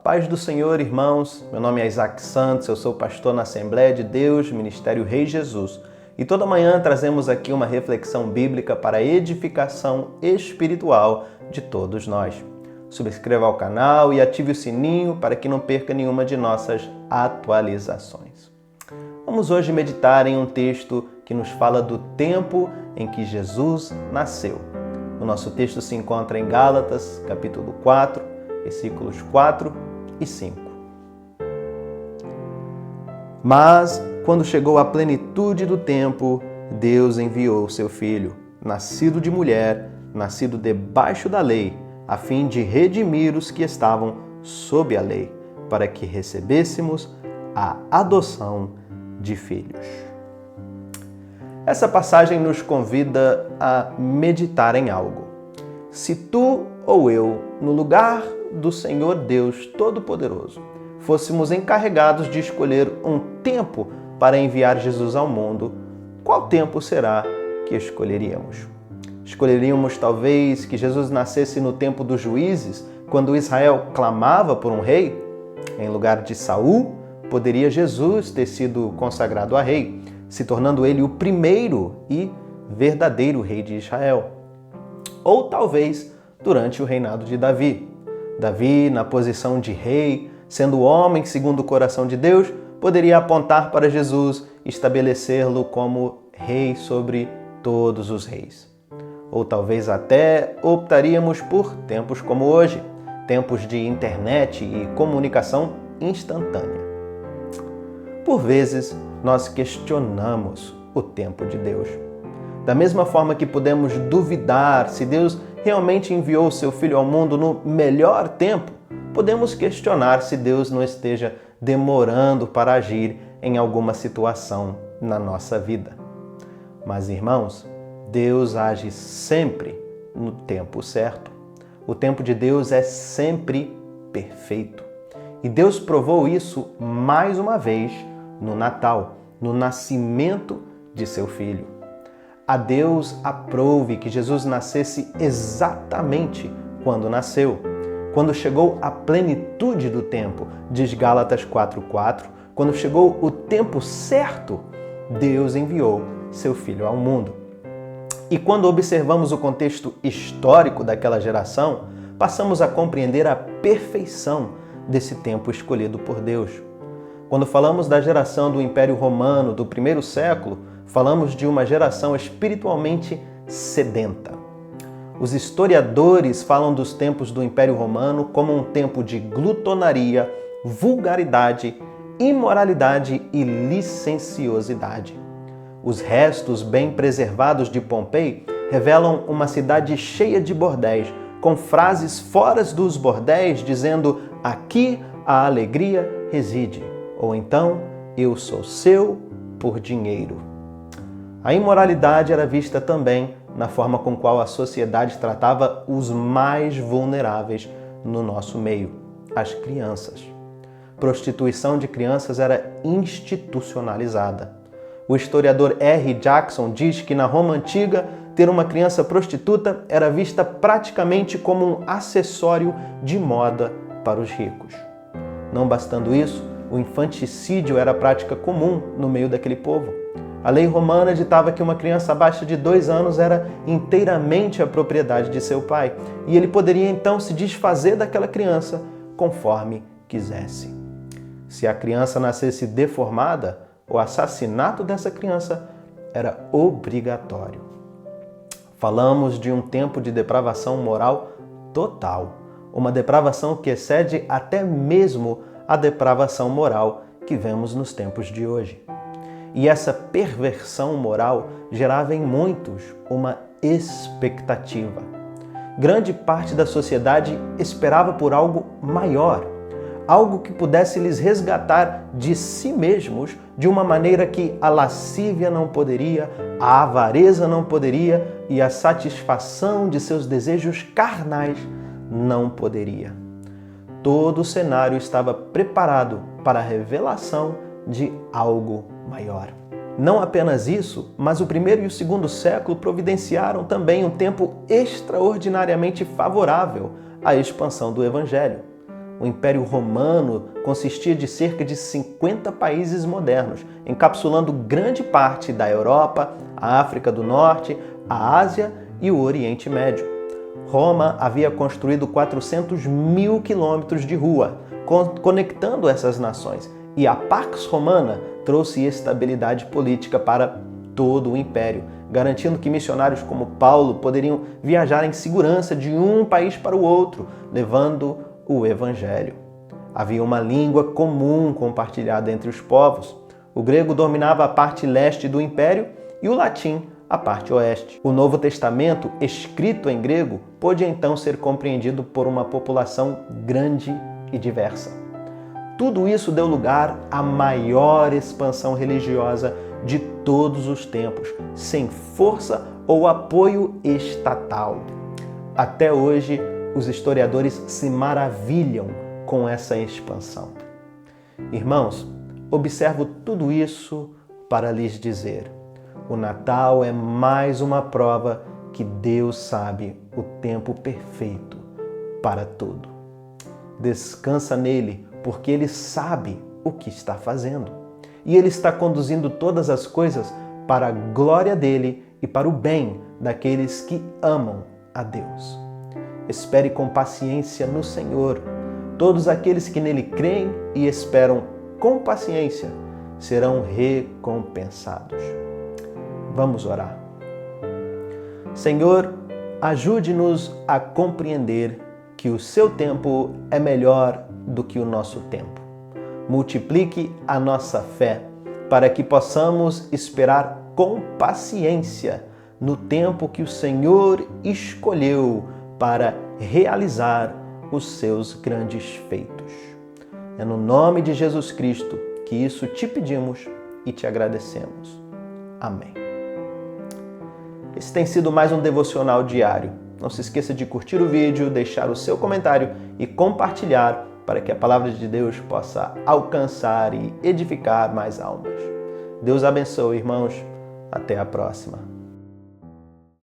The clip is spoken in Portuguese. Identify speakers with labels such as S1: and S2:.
S1: paz do Senhor, irmãos. Meu nome é Isaac Santos, eu sou pastor na Assembleia de Deus, Ministério Rei Jesus. E toda manhã trazemos aqui uma reflexão bíblica para a edificação espiritual de todos nós. Subscreva o canal e ative o sininho para que não perca nenhuma de nossas atualizações. Vamos hoje meditar em um texto que nos fala do tempo em que Jesus nasceu. O nosso texto se encontra em Gálatas, capítulo 4, versículos 4 e 5. Mas, quando chegou a plenitude do tempo, Deus enviou seu Filho, nascido de mulher, nascido debaixo da lei, a fim de redimir os que estavam sob a lei, para que recebêssemos a adoção de filhos. Essa passagem nos convida a meditar em algo. Se tu ou eu, no lugar do Senhor Deus Todo-Poderoso, fôssemos encarregados de escolher um tempo para enviar Jesus ao mundo, qual tempo será que escolheríamos? Escolheríamos talvez que Jesus nascesse no tempo dos juízes, quando Israel clamava por um rei? Em lugar de Saul, poderia Jesus ter sido consagrado a rei, se tornando ele o primeiro e verdadeiro rei de Israel. Ou talvez durante o reinado de Davi. Davi, na posição de rei, sendo homem segundo o coração de Deus, poderia apontar para Jesus e estabelecê-lo como rei sobre todos os reis. Ou talvez até optaríamos por tempos como hoje, tempos de internet e comunicação instantânea. Por vezes, nós questionamos o tempo de Deus. Da mesma forma que podemos duvidar se Deus realmente enviou seu Filho ao mundo no melhor tempo, podemos questionar se Deus não esteja demorando para agir em alguma situação na nossa vida. Mas, irmãos, Deus age sempre no tempo certo. O tempo de Deus é sempre perfeito. E Deus provou isso mais uma vez no Natal, no nascimento de seu Filho. A Deus aprove que Jesus nascesse exatamente quando nasceu, quando chegou a plenitude do tempo, diz Gálatas 4:4, quando chegou o tempo certo, Deus enviou seu Filho ao mundo. E quando observamos o contexto histórico daquela geração, passamos a compreender a perfeição desse tempo escolhido por Deus. Quando falamos da geração do Império Romano do primeiro século, falamos de uma geração espiritualmente sedenta. Os historiadores falam dos tempos do Império Romano como um tempo de glutonaria, vulgaridade, imoralidade e licenciosidade. Os restos bem preservados de Pompei revelam uma cidade cheia de bordéis, com frases fora dos bordéis dizendo "aqui a alegria reside", ou então "eu sou seu por dinheiro". A imoralidade era vista também na forma com qual a sociedade tratava os mais vulneráveis no nosso meio, as crianças. Prostituição de crianças era institucionalizada. O historiador R. Jackson diz que na Roma Antiga, ter uma criança prostituta era vista praticamente como um acessório de moda para os ricos. Não bastando isso, o infanticídio era prática comum no meio daquele povo. A lei romana ditava que uma criança abaixo de 2 anos era inteiramente a propriedade de seu pai, e ele poderia então se desfazer daquela criança conforme quisesse. Se a criança nascesse deformada, o assassinato dessa criança era obrigatório. Falamos de um tempo de depravação moral total, uma depravação que excede até mesmo a depravação moral que vemos nos tempos de hoje. E essa perversão moral gerava em muitos uma expectativa. Grande parte da sociedade esperava por algo maior, algo que pudesse lhes resgatar de si mesmos de uma maneira que a lascívia não poderia, a avareza não poderia e a satisfação de seus desejos carnais não poderia. Todo o cenário estava preparado para a revelação de algo maior. Não apenas isso, mas o primeiro e o segundo século providenciaram também um tempo extraordinariamente favorável à expansão do Evangelho. O Império Romano consistia de cerca de 50 países modernos, encapsulando grande parte da Europa, a África do Norte, a Ásia e o Oriente Médio. Roma havia construído 400 mil quilômetros de rua, conectando essas nações, e a Pax Romana trouxe estabilidade política para todo o Império, garantindo que missionários como Paulo poderiam viajar em segurança de um país para o outro, levando o Evangelho. Havia uma língua comum compartilhada entre os povos. O grego dominava a parte leste do Império e o latim a parte oeste. O Novo Testamento, escrito em grego, pôde então ser compreendido por uma população grande e diversa. Tudo isso deu lugar à maior expansão religiosa de todos os tempos, sem força ou apoio estatal. Até hoje, os historiadores se maravilham com essa expansão. Irmãos, observo tudo isso para lhes dizer: o Natal é mais uma prova que Deus sabe o tempo perfeito para tudo. Descansa nele, porque Ele sabe o que está fazendo. E Ele está conduzindo todas as coisas para a glória dele e para o bem daqueles que amam a Deus. Espere com paciência no Senhor. Todos aqueles que nele creem e esperam com paciência serão recompensados. Vamos orar. Senhor, ajude-nos a compreender que o seu tempo é melhor do que o nosso tempo. Multiplique a nossa fé para que possamos esperar com paciência no tempo que o Senhor escolheu para realizar os seus grandes feitos. É no nome de Jesus Cristo que isso te pedimos e te agradecemos. Amém. Esse tem sido mais um devocional diário. Não se esqueça de curtir o vídeo, deixar o seu comentário e compartilhar para que a palavra de Deus possa alcançar e edificar mais almas. Deus abençoe, irmãos. Até a próxima.